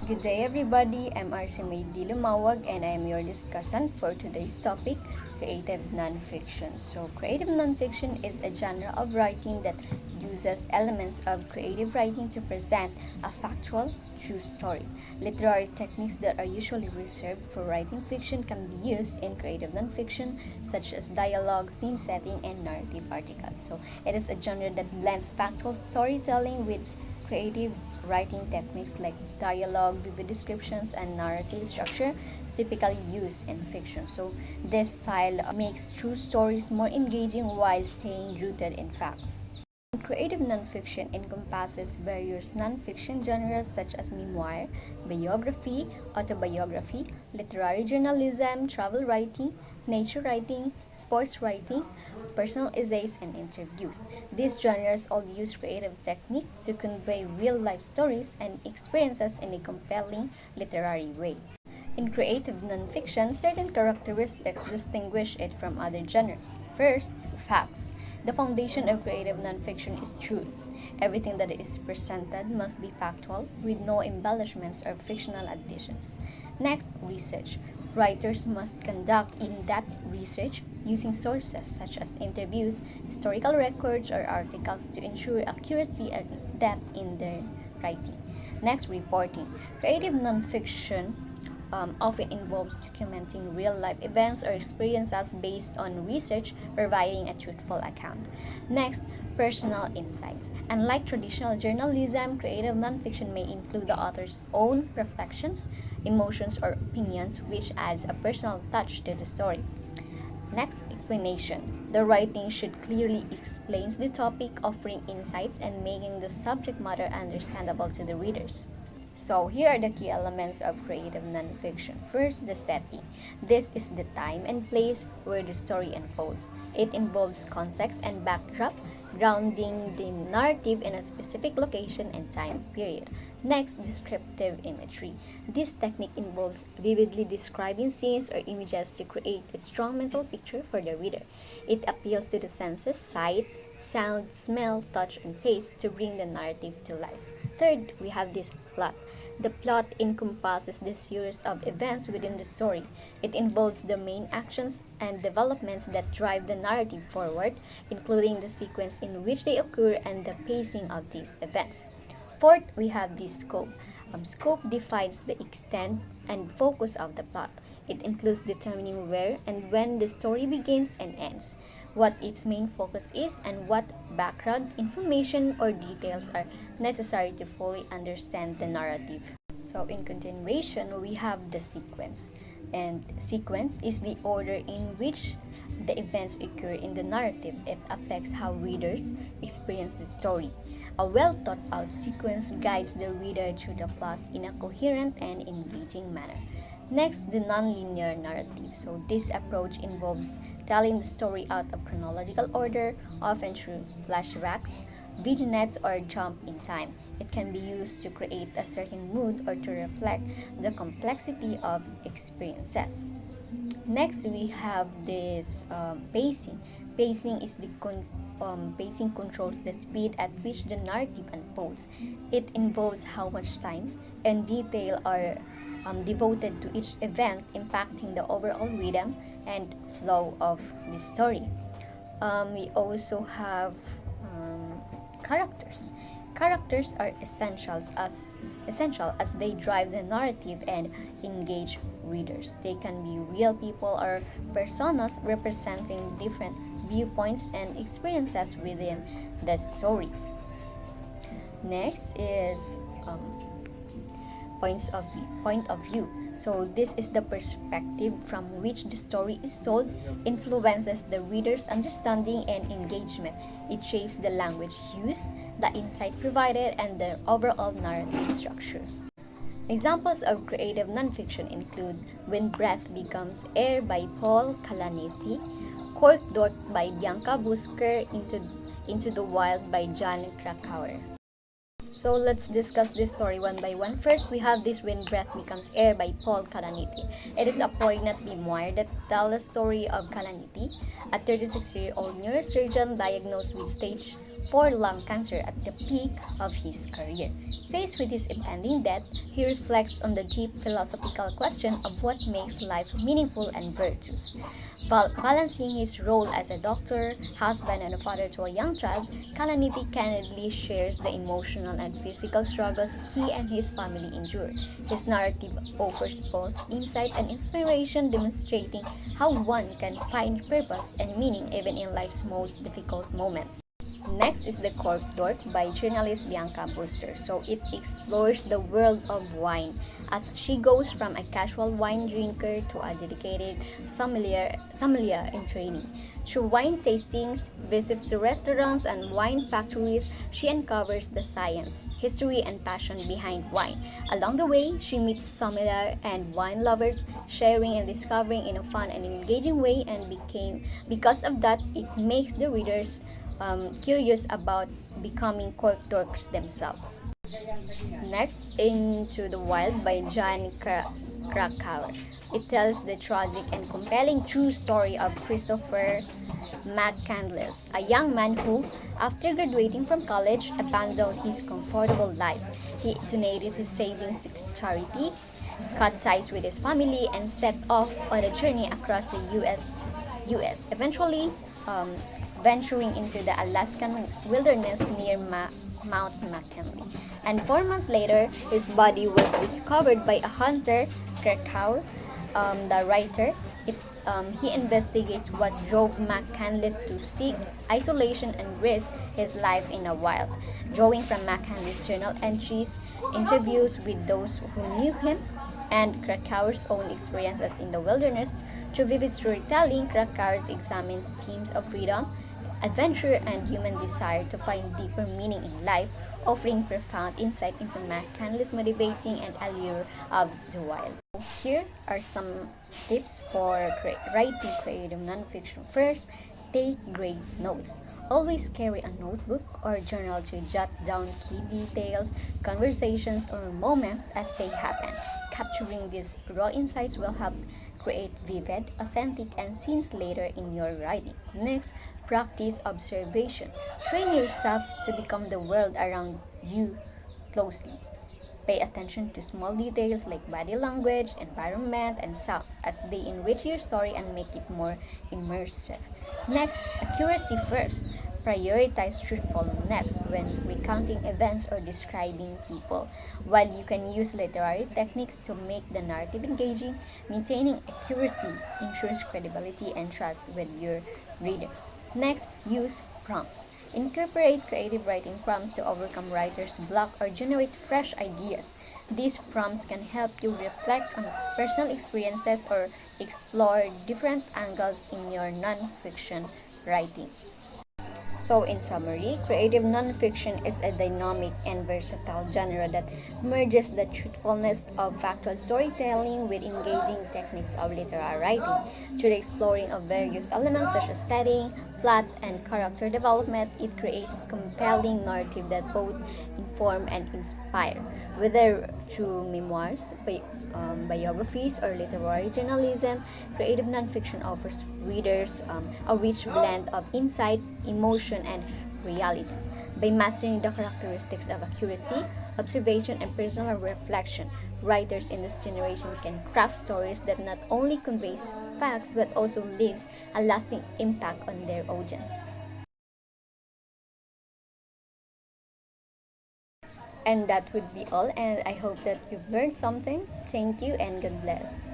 Good day everybody, I'm Arcymae Lumawag and I am your discussant for today's topic, creative nonfiction. So creative nonfiction is a genre of writing that uses elements of creative writing to present a factual, true story. Literary techniques that are usually reserved for writing fiction can be used in creative nonfiction such as dialogue, scene setting, and narrative articles. So it is a genre that blends factual storytelling with creative writing techniques like dialogue, vivid descriptions, and narrative structure typically used in fiction. So this style makes true stories more engaging while staying rooted in facts. Creative nonfiction encompasses various nonfiction genres such as memoir, biography, autobiography, literary journalism, travel writing, nature writing, sports writing, personal essays, and interviews. These genres all use creative technique to convey real-life stories and experiences in a compelling literary way. In creative nonfiction, certain characteristics distinguish it from other genres. First, facts. The foundation of creative nonfiction is truth. Everything that is presented must be factual, with no embellishments or fictional additions. Next, research. Writers must conduct in-depth research using sources such as interviews, historical records, or articles to ensure accuracy and depth in their writing. Next, reporting. Creative nonfiction often involves documenting real-life events or experiences based on research, providing a truthful account. Next, personal insights. Unlike traditional journalism, creative nonfiction may include the author's own reflections, emotions, or opinions, which adds a personal touch to the story. Next, explanation. The writing should clearly explain the topic, offering insights and making the subject matter understandable to the readers. So here are the key elements of creative nonfiction. First, the setting. This is the time and place where the story unfolds. It involves context and backdrop, grounding the narrative in a specific location and time period. Next, descriptive imagery. This technique involves vividly describing scenes or images to create a strong mental picture for the reader. It appeals to the senses, sight, sound, smell, touch, and taste to bring the narrative to life. Third, we have this plot. The plot encompasses the series of events within the story. It involves the main actions and developments that drive the narrative forward, including the sequence in which they occur and the pacing of these events. Fourth, we have the scope. Scope defines the extent and focus of the plot. It includes determining where and when the story begins and ends, what its main focus is, and what background information or details are necessary to fully understand the narrative. So in continuation, we have the sequence. And sequence is the order in which the events occur in the narrative. It affects how readers experience the story. A well thought out sequence guides the reader through the plot in a coherent and engaging manner. Next, the nonlinear narrative. So this approach involves telling the story out of chronological order, often through flashbacks, vignettes, or jump in time. It can be used to create a certain mood or to reflect the complexity of experiences. Next, we have this pacing. Pacing controls the speed at which the narrative unfolds. It involves how much time and detail are devoted to each event, impacting the overall rhythm and flow of the story. We also have characters. Characters are essential as they drive the narrative and engage readers. They can be real people or personas representing different viewpoints and experiences within the story. Next is point of view. So this is the perspective from which the story is told, influences the reader's understanding and engagement. It shapes the language used, the insight provided, and the overall narrative structure. Examples of creative nonfiction include When Breath Becomes Air by Paul Kalanithi, Cork Dot by Bianca Busker, Into the Wild by John Krakauer. So let's discuss this story one by one. First, we have this When Breath Becomes Air by Paul Kalanithi. It is a poignant memoir that tells the story of Kalanithi, a 36-year-old neurosurgeon diagnosed with stage for lung cancer at the peak of his career. Faced with his impending death, he reflects on the deep philosophical question of what makes life meaningful and virtuous. Balancing his role as a doctor, husband, and a father to a young child, Kalaniti candidly shares the emotional and physical struggles he and his family endure. His narrative offers both insight and inspiration, demonstrating how one can find purpose and meaning even in life's most difficult moments. Next is The Cork Dork by journalist Bianca Booster. So it explores the world of wine as she goes from a casual wine drinker to a dedicated sommelier in training. Through wine tastings, visits to restaurants and wine factories, she uncovers the science, history, and passion behind wine. Along the way, she meets sommelier and wine lovers, sharing and discovering in a fun and engaging way, and because of that, it makes the readers curious about becoming cork dorks themselves. Next, Into the Wild by John Krakauer. It tells the tragic and compelling true story of Christopher McCandless, a young man who, after graduating from college, abandoned his comfortable life. He donated his savings to charity, cut ties with his family, and set off on a journey across the U.S. Eventually, venturing into the Alaskan wilderness near Mount McKinley. And 4 months later, his body was discovered by a hunter, Krakauer, the writer. He investigates what drove McCandless to seek isolation and risk his life in the wild. Drawing from McCandless' journal entries, interviews with those who knew him, and Krakauer's own experiences in the wilderness, through vivid storytelling, Krakauer examines themes of freedom, adventure, and human desire to find deeper meaning in life, offering profound insight into McCandless' motivating and allure of the wild. Here are some tips for writing creative nonfiction. First, take great notes. Always carry a notebook or journal to jot down key details, conversations, or moments as they happen. Capturing these raw insights will help create vivid, authentic, and scenes later in your writing. Next, practice observation. Train yourself to become the world around you closely. Pay attention to small details like body language, environment, and sounds as they enrich your story and make it more immersive. Next, accuracy first. Prioritize truthfulness when recounting events or describing people. While you can use literary techniques to make the narrative engaging, maintaining accuracy ensures credibility and trust with your readers. Next, use prompts. Incorporate creative writing prompts to overcome writer's block or generate fresh ideas. These prompts can help you reflect on personal experiences or explore different angles in your nonfiction writing. So, in summary, creative nonfiction is a dynamic and versatile genre that merges the truthfulness of factual storytelling with engaging techniques of literary writing. Through the exploring of various elements such as setting, plot, and character development, it creates compelling narrative that both inform and inspire. Whether through memoirs, biographies, or literary journalism, creative nonfiction offers readers a rich blend of insight, emotion, and reality. By mastering the characteristics of accuracy, observation, and personal reflection, writers in this generation can craft stories that not only conveys facts but also leaves a lasting impact on their audience. And that would be all, and I hope that you've learned something. Thank you and God bless.